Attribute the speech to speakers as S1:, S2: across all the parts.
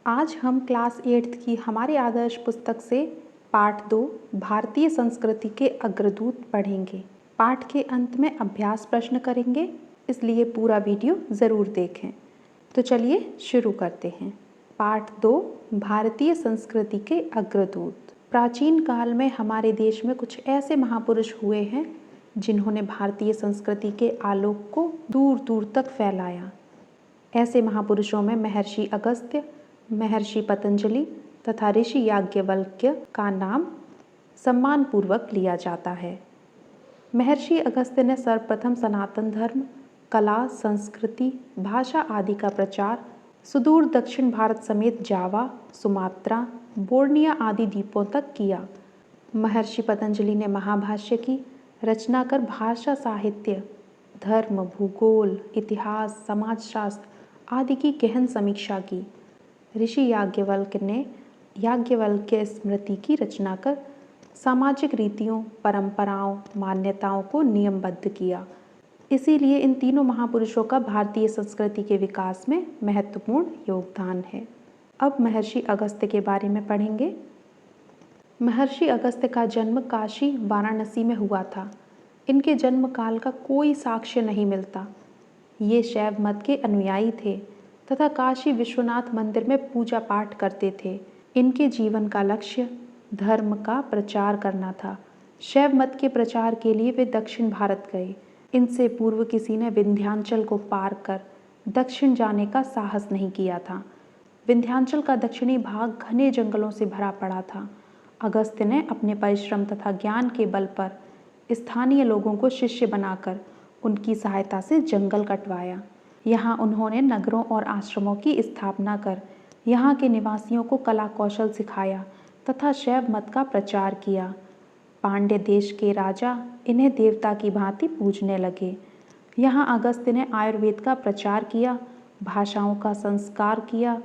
S1: आज हम class 8th की हमारी आदर्श पुस्तक से पाठ 2 भारतीय संस्कृति के अग्रदूत पढ़ेंगे। पाठ के अंत में अभ्यास प्रश्न करेंगे, इसलिए पूरा वीडियो ज़रूर देखें। तो चलिए शुरू करते हैं। पाठ 2 भारतीय संस्कृति के अग्रदूत। प्राचीन काल में हमारे देश में कुछ ऐसे महापुरुष हुए हैं जिन्होंने भारतीय संस्कृति के आलोक को दूर दूर तक फैलाया। ऐसे महापुरुषों में महर्षि अगस्त्य, महर्षि पतंजलि तथा ऋषि याज्ञवल्क्य का नाम सम्मानपूर्वक लिया जाता है। महर्षि अगस्त्य ने सर्वप्रथम सनातन धर्म, कला, संस्कृति, भाषा आदि का प्रचार सुदूर दक्षिण भारत समेत जावा, सुमात्रा, बोर्निया आदि द्वीपों तक किया। महर्षि पतंजलि ने महाभाष्य की रचना कर भाषा, साहित्य, धर्म, भूगोल, इतिहास, समाजशास्त्र आदि की गहन समीक्षा की। ऋषि याज्ञवल्क्य ने याज्ञवल्क्य स्मृति की रचना कर सामाजिक रीतियों, परंपराओं, मान्यताओं को नियमबद्ध किया। इसीलिए इन तीनों महापुरुषों का भारतीय संस्कृति के विकास में महत्वपूर्ण योगदान है। अब महर्षि अगस्त्य के बारे में पढ़ेंगे। महर्षि अगस्त्य का जन्म काशी, वाराणसी में हुआ था। इनके जन्म काल का कोई साक्ष्य नहीं मिलता। ये शैव मत के अनुयायी थे तथा काशी विश्वनाथ मंदिर में पूजा पाठ करते थे। इनके जीवन का लक्ष्य धर्म का प्रचार करना था। शैव मत के प्रचार के लिए वे दक्षिण भारत गए। इनसे पूर्व किसी ने विंध्याचल को पार कर दक्षिण जाने का साहस नहीं किया था। विंध्याचल का दक्षिणी भाग घने जंगलों से भरा पड़ा था। अगस्त्य ने अपने परिश्रम तथा ज्ञान के बल पर स्थानीय लोगों को शिष्य बनाकर उनकी सहायता से जंगल कटवाया। यहाँ उन्होंने नगरों और आश्रमों की स्थापना कर यहाँ के निवासियों को कला कौशल सिखाया तथा शैव मत का प्रचार किया। पांड्य देश के राजा इन्हें देवता की भांति पूजने लगे। यहाँ अगस्त्य ने आयुर्वेद का प्रचार किया, भाषाओं का संस्कार किया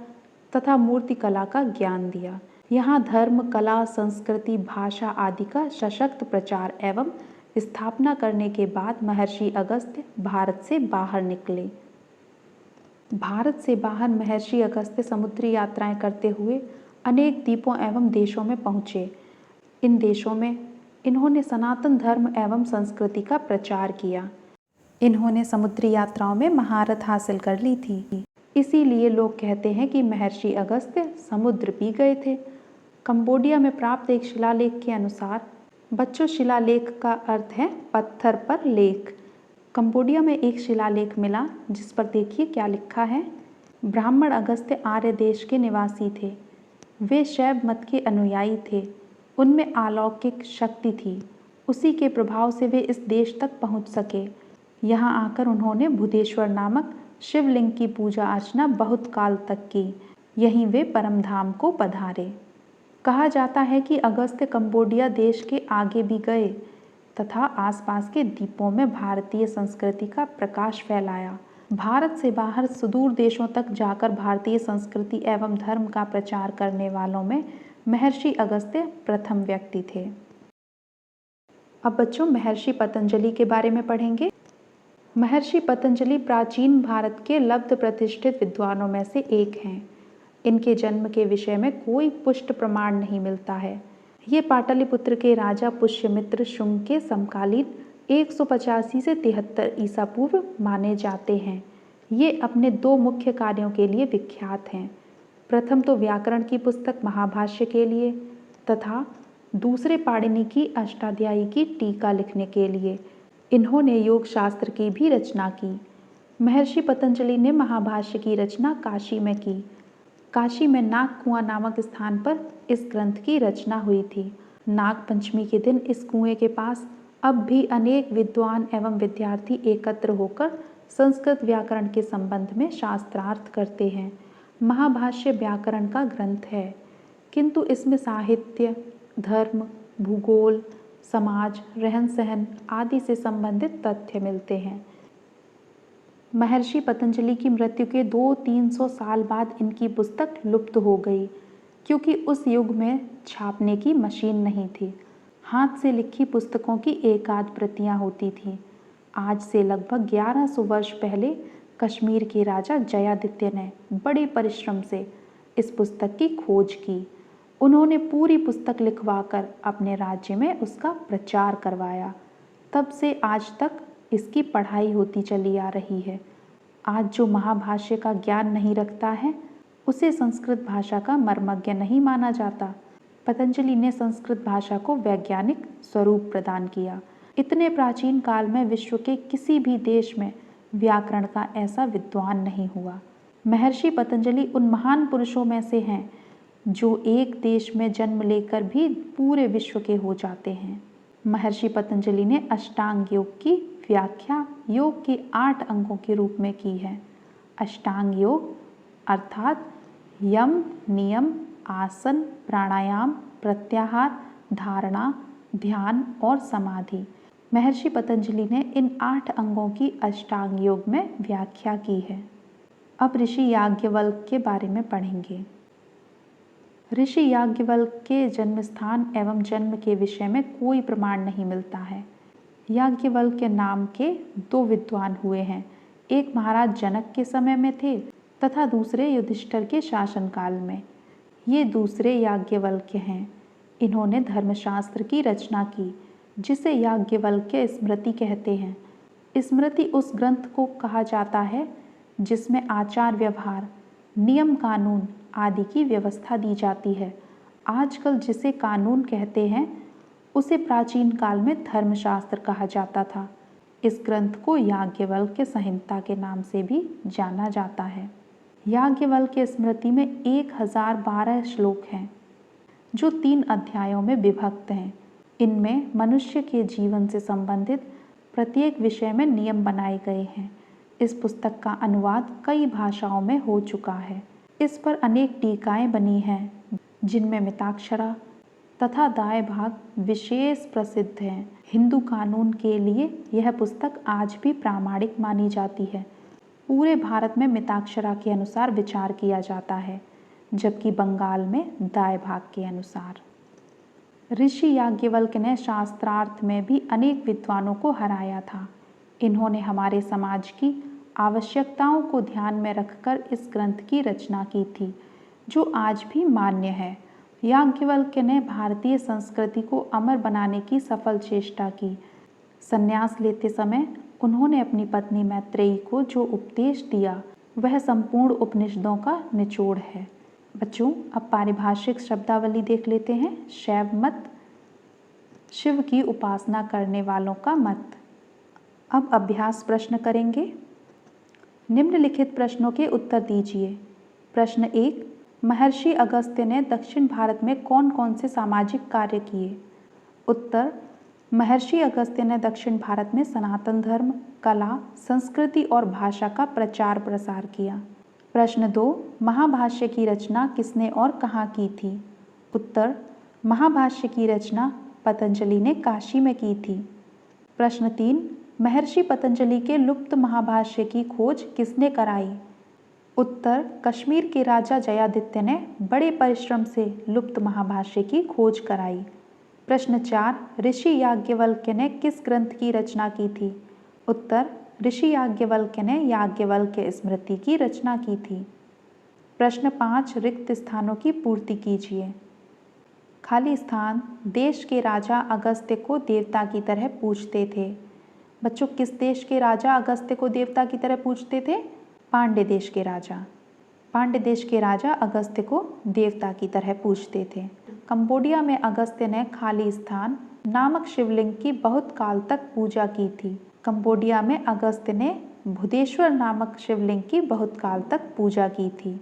S1: तथा मूर्ति कला का ज्ञान दिया। यहाँ धर्म, कला, संस्कृति, भाषा आदि का सशक्त प्रचार एवं स्थापना करने के बाद महर्षि अगस्त्य भारत से बाहर निकले। भारत से बाहर महर्षि अगस्त्य समुद्री यात्राएं करते हुए अनेक द्वीपों एवं देशों में पहुँचे। इन देशों में इन्होंने सनातन धर्म एवं संस्कृति का प्रचार किया। इन्होंने समुद्री यात्राओं में महारत हासिल कर ली थी। इसीलिए लोग कहते हैं कि महर्षि अगस्त्य समुद्र पी गए थे। कंबोडिया में प्राप्त एक शिलालेख के अनुसार, बच्चों शिलालेख का अर्थ है पत्थर पर लेख। कंबोडिया में एक शिलालेख मिला जिस पर देखिए क्या लिखा है। ब्राह्मण अगस्त्य आर्य देश के निवासी थे। वे शैव मत के अनुयायी थे। उनमें अलौकिक शक्ति थी। उसी के प्रभाव से वे इस देश तक पहुंच सके। यहाँ आकर उन्होंने बुधेश्वर नामक शिवलिंग की पूजा अर्चना बहुत काल तक की। यहीं वे परमधाम को पधारे। कहा जाता है कि अगस्त्य कंबोडिया देश के आगे भी गए तथा आसपास के द्वीपों में भारतीय संस्कृति का प्रकाश फैलाया। भारत से बाहर सुदूर देशों तक जाकर भारतीय संस्कृति एवं धर्म का प्रचार करने वालों में महर्षि अगस्त्य प्रथम व्यक्ति थे। अब बच्चों महर्षि पतंजलि के बारे में पढ़ेंगे। महर्षि पतंजलि प्राचीन भारत के लब्ध प्रतिष्ठित विद्वानों में से एक हैं। इनके जन्म के विषय में कोई पुष्ट प्रमाण नहीं मिलता है। ये पाटलिपुत्र के राजा पुष्यमित्र शुंग के समकालीन 185 से 73 ईसा पूर्व माने जाते हैं। ये अपने दो मुख्य कार्यों के लिए विख्यात हैं। प्रथम तो व्याकरण की पुस्तक महाभाष्य के लिए तथा दूसरे पाणिनि की अष्टाध्यायी की टीका लिखने के लिए। इन्होंने योग शास्त्र की भी रचना की। महर्षि पतंजलि ने महाभाष्य की रचना काशी में की। काशी में नाग कुआं नामक स्थान पर इस ग्रंथ की रचना हुई थी। नाग पंचमी के दिन इस कुएं के पास अब भी अनेक विद्वान एवं विद्यार्थी एकत्र होकर संस्कृत व्याकरण के संबंध में शास्त्रार्थ करते हैं। महाभाष्य व्याकरण का ग्रंथ है, किंतु इसमें साहित्य, धर्म, भूगोल, समाज, रहन सहन आदि से संबंधित तथ्य मिलते हैं। महर्षि पतंजलि की मृत्यु के 200-300 साल बाद इनकी पुस्तक लुप्त हो गई, क्योंकि उस युग में छापने की मशीन नहीं थी। हाथ से लिखी पुस्तकों की एक आध प्रतियां होती थीं। आज से लगभग 1100 वर्ष पहले कश्मीर के राजा जयादित्य ने बड़े परिश्रम से इस पुस्तक की खोज की। उन्होंने पूरी पुस्तक लिखवाकर अपने राज्य में उसका प्रचार करवाया। तब से आज तक इसकी पढ़ाई होती चली आ रही है। आज जो महाभाष्य का ज्ञान नहीं रखता है उसे संस्कृत भाषा का मर्मज्ञ नहीं माना जाता। पतंजलि ने संस्कृत भाषा को वैज्ञानिक स्वरूप प्रदान किया। इतने प्राचीन काल में विश्व के किसी भी देश में व्याकरण का ऐसा विद्वान नहीं हुआ। महर्षि पतंजलि उन महान पुरुषों में से हैं जो एक देश में जन्म लेकर भी पूरे विश्व के हो जाते हैं। महर्षि पतंजलि ने अष्टांग योग की व्याख्या योग के 8 अंगों के रूप में की है। अष्टांग योग अर्थात यम, नियम, आसन, प्राणायाम, प्रत्याहार, धारणा, ध्यान और समाधि। महर्षि पतंजलि ने इन 8 अंगों की अष्टांग योग में व्याख्या की है। अब ऋषि याज्ञवल्क्य के बारे में पढ़ेंगे। ऋषि याज्ञवल्क्य के जन्म स्थान एवं जन्म के विषय में कोई प्रमाण नहीं मिलता है। याज्ञवल्क्य नाम के 2 विद्वान हुए हैं। एक महाराज जनक के समय में थे तथा दूसरे युधिष्ठिर के शासनकाल में। ये दूसरे याज्ञवल्क्य हैं। इन्होंने धर्मशास्त्र की रचना की जिसे याज्ञवल्क्य स्मृति कहते हैं। स्मृति उस ग्रंथ को कहा जाता है जिसमें आचार व्यवहार, नियम कानून आदि की व्यवस्था दी जाती है। आजकल जिसे कानून कहते हैं उसे प्राचीन काल में धर्मशास्त्र कहा जाता था। इस ग्रंथ को याज्ञवल्क्य संहिता के नाम से भी जाना जाता है। याज्ञवल्क्य स्मृति में 1012 श्लोक हैं जो 3 अध्यायों में विभक्त हैं। इनमें मनुष्य के जीवन से संबंधित प्रत्येक विषय में नियम बनाए गए हैं। इस पुस्तक का अनुवाद कई भाषाओं में हो चुका है। इस पर अनेक टीकाएं बनी हैं जिनमें मिताक्षरा तथा दाएं भाग विशेष प्रसिद्ध हैं। हिंदू कानून के लिए यह पुस्तक आज भी प्रामाणिक मानी जाती है। पूरे भारत में मिताक्षरा के अनुसार विचार किया जाता है जबकि बंगाल में दाएं भाग के अनुसार। ऋषि याज्ञवल्क्य ने शास्त्रार्थ में भी अनेक विद्वानों को हराया था। इन्होंने हमारे समाज की आवश्यकताओं को ध्यान में रखकर इस ग्रंथ की रचना की थी जो आज भी मान्य है। याज्ञवल्क्य ने भारतीय संस्कृति को अमर बनाने की सफल चेष्टा की। संन्यास लेते समय उन्होंने अपनी पत्नी मैत्रेयी को जो उपदेश दिया वह संपूर्ण उपनिषदों का निचोड़ है। बच्चों, अब पारिभाषिक शब्दावली देख लेते हैं। शैव मत, शिव की उपासना करने वालों का मत। अब अभ्यास प्रश्न करेंगे। निम्नलिखित प्रश्नों के उत्तर दीजिए। प्रश्न 1, महर्षि अगस्त्य ने दक्षिण भारत में कौन कौन से सामाजिक कार्य किए? उत्तर, महर्षि अगस्त्य ने दक्षिण भारत में सनातन धर्म, कला, संस्कृति और भाषा का प्रचार प्रसार किया। प्रश्न 2, महाभाष्य की रचना किसने और कहाँ की थी? उत्तर, महाभाष्य की रचना पतंजलि ने काशी में की थी। प्रश्न 3, महर्षि पतंजलि के लुप्त महाभाष्य की खोज किसने कराई? उत्तर, कश्मीर के राजा जयादित्य ने बड़े परिश्रम से लुप्त महाभाष्य की खोज कराई। प्रश्न 4, ऋषि याज्ञवल्क्य ने किस ग्रंथ की रचना की थी? उत्तर, ऋषि याज्ञवल्क्य ने याज्ञवल्क्य स्मृति की रचना की थी। प्रश्न 5, रिक्त स्थानों की पूर्ति कीजिए। खाली स्थान, देश के राजा अगस्त्य को देवता की तरह पूजते थे। बच्चों, किस देश के राजा अगस्त्य को देवता की तरह पूजते थे? पांड्य देश के राजा। पांड्य देश के राजा अगस्त्य को देवता की तरह पूजते थे। कंबोडिया में अगस्त्य ने खाली स्थान नामक शिवलिंग की बहुत काल तक पूजा की थी। कंबोडिया में अगस्त्य ने बुधेश्वर नामक शिवलिंग की बहुत काल तक पूजा की थी।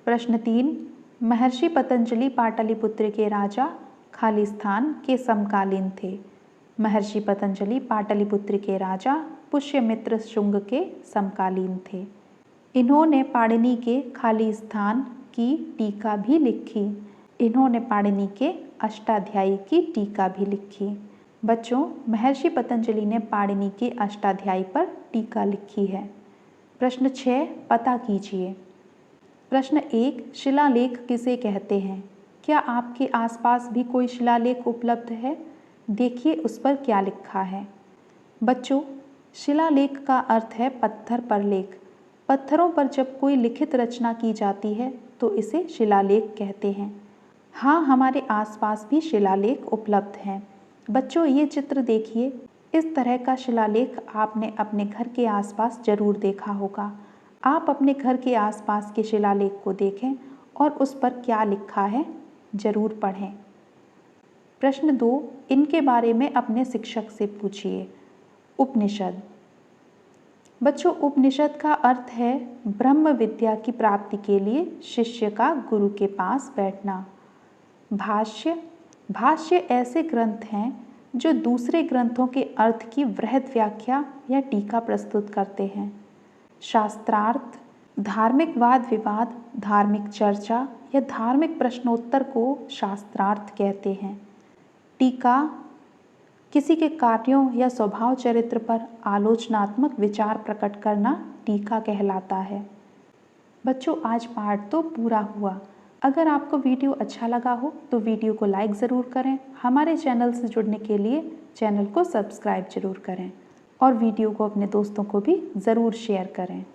S1: प्रश्न 3, महर्षि पतंजलि पाटलिपुत्र के राजा खाली स्थान के समकालीन थे। महर्षि पतंजलि पाटलिपुत्र के राजा पुष्यमित्र शुंग के समकालीन थे। इन्होंने पाणिनि के खाली स्थान की टीका भी लिखी। इन्होंने पाणिनि के अष्टाध्यायी की टीका भी लिखी। बच्चों, महर्षि पतंजलि ने पाणिनि के अष्टाध्यायी पर टीका लिखी है। प्रश्न 6, पता कीजिए। प्रश्न 1, शिलालेख किसे कहते हैं? क्या आपके आसपास भी कोई शिलालेख उपलब्ध है? देखिए उस पर क्या लिखा है। बच्चों, शिलालेख का अर्थ है पत्थर पर लेख। पत्थरों पर जब कोई लिखित रचना की जाती है तो इसे शिलालेख कहते हैं। हाँ, हमारे आसपास भी शिलालेख उपलब्ध हैं। बच्चों, ये चित्र देखिए। इस तरह का शिलालेख आपने अपने घर के आसपास जरूर देखा होगा। आप अपने घर के आसपास के शिलालेख को देखें और उस पर क्या लिखा है जरूर पढ़ें। प्रश्न 2, इनके बारे में अपने शिक्षक से पूछिए। उपनिषद। बच्चों, उपनिषद का अर्थ है ब्रह्म विद्या की प्राप्ति के लिए शिष्य का गुरु के पास बैठना। भाष्य। भाष्य ऐसे ग्रंथ हैं जो दूसरे ग्रंथों के अर्थ की वृहद व्याख्या या टीका प्रस्तुत करते हैं। शास्त्रार्थ। धार्मिक वाद विवाद, धार्मिक चर्चा या धार्मिक प्रश्नोत्तर को शास्त्रार्थ कहते हैं। टीका। किसी के कार्यों या स्वभाव चरित्र पर आलोचनात्मक विचार प्रकट करना टीका कहलाता है। बच्चों, आज पाठ तो पूरा हुआ। अगर आपको वीडियो अच्छा लगा हो तो वीडियो को लाइक ज़रूर करें। हमारे चैनल से जुड़ने के लिए चैनल को सब्सक्राइब ज़रूर करें और वीडियो को अपने दोस्तों को भी ज़रूर शेयर करें।